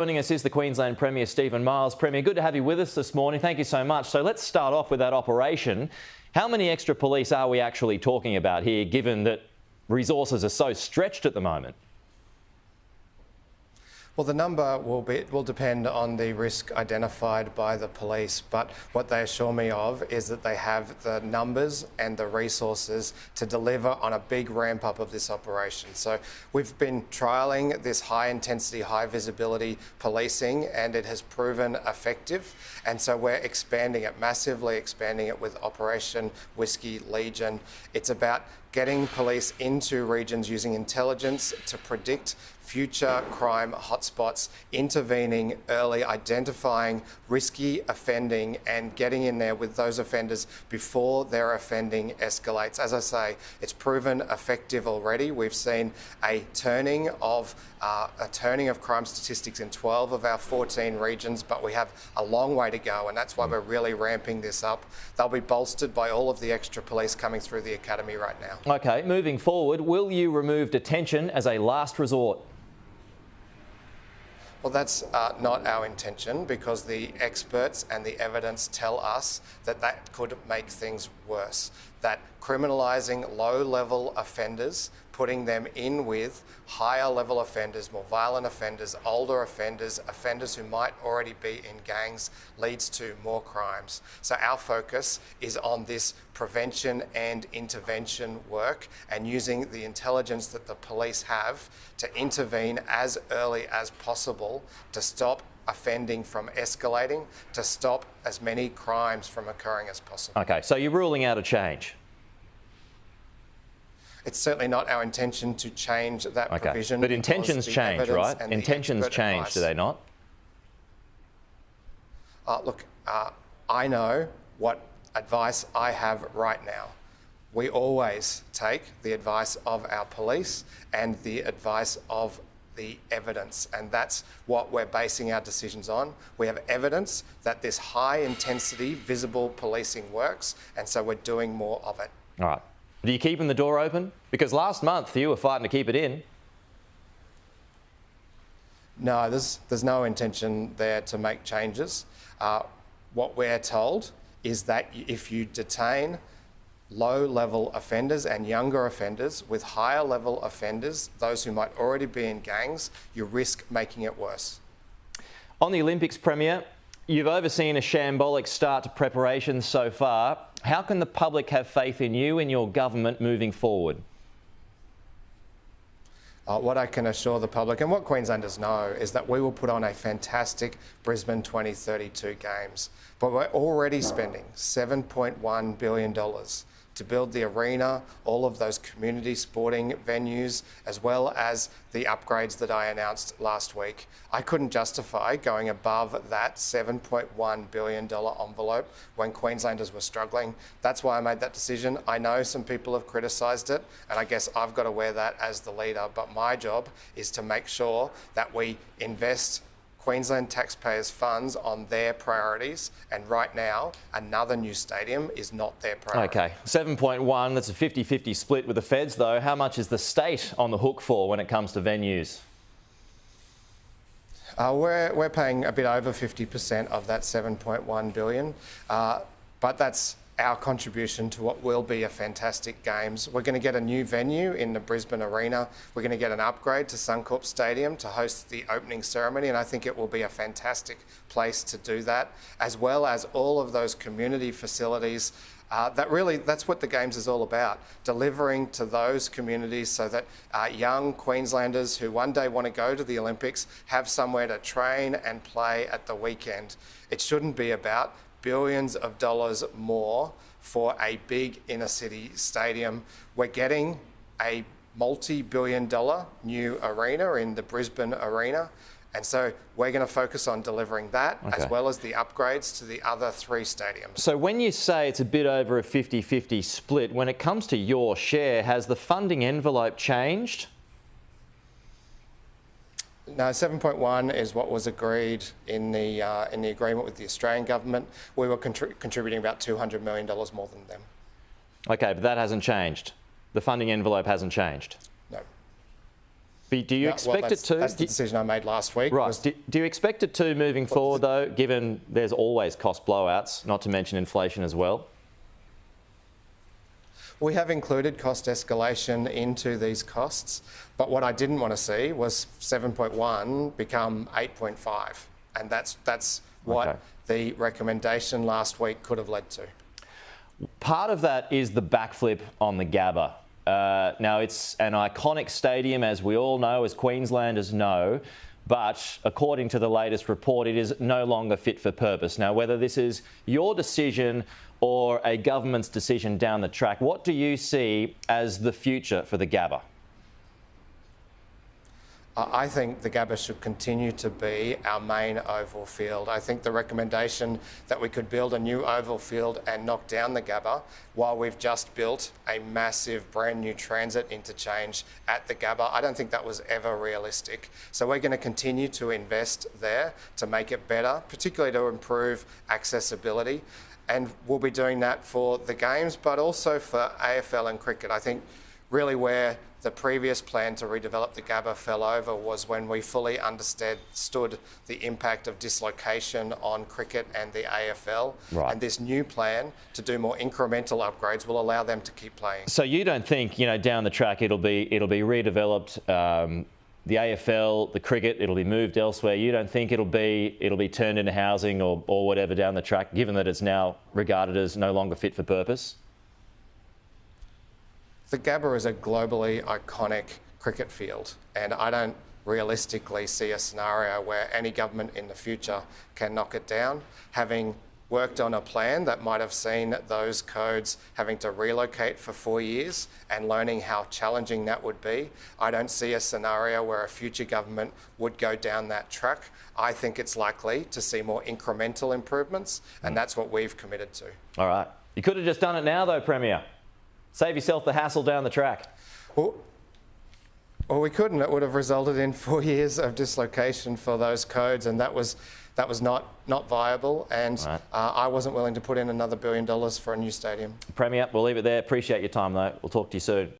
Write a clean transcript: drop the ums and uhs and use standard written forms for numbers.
Joining us is the Queensland Premier, Stephen Miles. Premier, good to have you with us this morning. Thank you so much. So let's start off with that operation. How many extra police are we actually talking about here, given that resources are so stretched at the moment? Well, the number will depend on the risk identified by the police, but what they assure me of is that they have the numbers and the resources to deliver on a big ramp up of this operation. So we've been trialling this high intensity, high visibility policing, and it has proven effective. And so we're expanding it, massively expanding it with Operation Whiskey Legion. It's about getting police into regions using intelligence to predict future crime hotspots, intervening early, identifying risky offending and getting in there with those offenders before their offending escalates. As I say, it's proven effective already. We've seen a turning of crime statistics in 12 of our 14 regions, but we have a long way to go, and that's why we're really ramping this up. They'll be bolstered by all of the extra police coming through the academy right now. OK, moving forward, will you remove detention as a last resort? Well, that's not our intention, because the experts and the evidence tell us that that could make things worse. That criminalising low-level offenders, putting them in with higher-level offenders, more violent offenders, older offenders, offenders who might already be in gangs, leads to more crimes. So our focus is on this prevention and intervention work, and using the intelligence that the police have to intervene as early as possible to stop offending from escalating, to stop as many crimes from occurring as possible. OK, so you're ruling out a change? It's certainly not our intention to change that provision. But intentions change, right? Intentions change, do they not? Look, I know what advice I have right now. We always take the advice of our police and the advice of the evidence, and that's what we're basing our decisions on. We have evidence that this high intensity visible policing works, and so we're doing more of it. All right. Are you keeping the door open? Because last month you were fighting to keep it in. No, there's no intention there to make changes. What we're told is that if you detain low-level offenders and younger offenders with higher-level offenders, those who might already be in gangs, you risk making it worse. On the Olympics, Premier, you've overseen a shambolic start to preparations so far. How can the public have faith in you and your government moving forward? What I can assure the public, and what Queenslanders know, is that we will put on a fantastic Brisbane 2032 Games. But we're already spending $7.1 billion to build the arena, all of those community sporting venues, as well as the upgrades that I announced last week. I couldn't justify going above that $7.1 billion envelope when Queenslanders were struggling. That's why I made that decision. I know some people have criticised it, and I guess I've got to wear that as the leader, but my job is to make sure that we invest Queensland taxpayers' funds on their priorities, and right now another new stadium is not their priority. OK, 7.1, that's a 50-50 split with the feds though. How much is the state on the hook for when it comes to venues? We're paying a bit over 50% of that $7.1 billion, but that's our contribution to what will be a fantastic Games. We're going to get a new venue in the Brisbane Arena. We're going to get an upgrade to Suncorp Stadium to host the opening ceremony, and I think it will be a fantastic place to do that, as well as all of those community facilities. That's what the Games is all about, delivering to those communities so that young Queenslanders who one day want to go to the Olympics have somewhere to train and play at the weekend. It shouldn't be about billions of dollars more for a big inner city stadium. We're getting a multi-billion-dollar new arena in the Brisbane Arena, and so we're going to focus on delivering that, as well as the upgrades to the other 3 stadiums. So when you say it's a bit over a 50-50 split, when it comes to your share, has the funding envelope changed? No, 7.1 is what was agreed in the agreement with the Australian government. We were contributing about $200 million more than them. OK, but that hasn't changed. The funding envelope hasn't changed. No. Do you expect it to? That's the decision I made last week. Right. Do you expect it to moving forward, though, given there's always cost blowouts, not to mention inflation as well? We have included cost escalation into these costs, but what I didn't want to see was 7.1 become 8.5, and that's what the recommendation last week could have led to. Part of that is the backflip on the Gabba. Now, it's an iconic stadium, as we all know, as Queenslanders know, but according to the latest report, it is no longer fit for purpose. Now, whether this is your decision or a government's decision down the track, what do you see as the future for the Gabba? I think the Gabba should continue to be our main oval field. I think the recommendation that we could build a new oval field and knock down the Gabba while we've just built a massive brand new transit interchange at the Gabba, I don't think that was ever realistic. So we're going to continue to invest there to make it better, particularly to improve accessibility. And we'll be doing that for the games, but also for AFL and cricket. I think really where the previous plan to redevelop the Gabba fell over was when we fully understood the impact of dislocation on cricket and the AFL. Right. And this new plan to do more incremental upgrades will allow them to keep playing. So you don't think, down the track it'll be redeveloped, the AFL, the cricket, it'll be moved elsewhere. You don't think it'll be turned into housing or whatever down the track, given that it's now regarded as no longer fit for purpose? The Gabba is a globally iconic cricket field, and I don't realistically see a scenario where any government in the future can knock it down. Having worked on a plan that might have seen those codes having to relocate for 4 years and learning how challenging that would be, I don't see a scenario where a future government would go down that track. I think it's likely to see more incremental improvements, and that's what we've committed to. All right. You could have just done it now, though, Premier. Save yourself the hassle down the track. Well, we couldn't. It would have resulted in 4 years of dislocation for those codes, and that was not viable. And right. I wasn't willing to put in another $1 billion for a new stadium. Premier, we'll leave it there. Appreciate your time, though. We'll talk to you soon.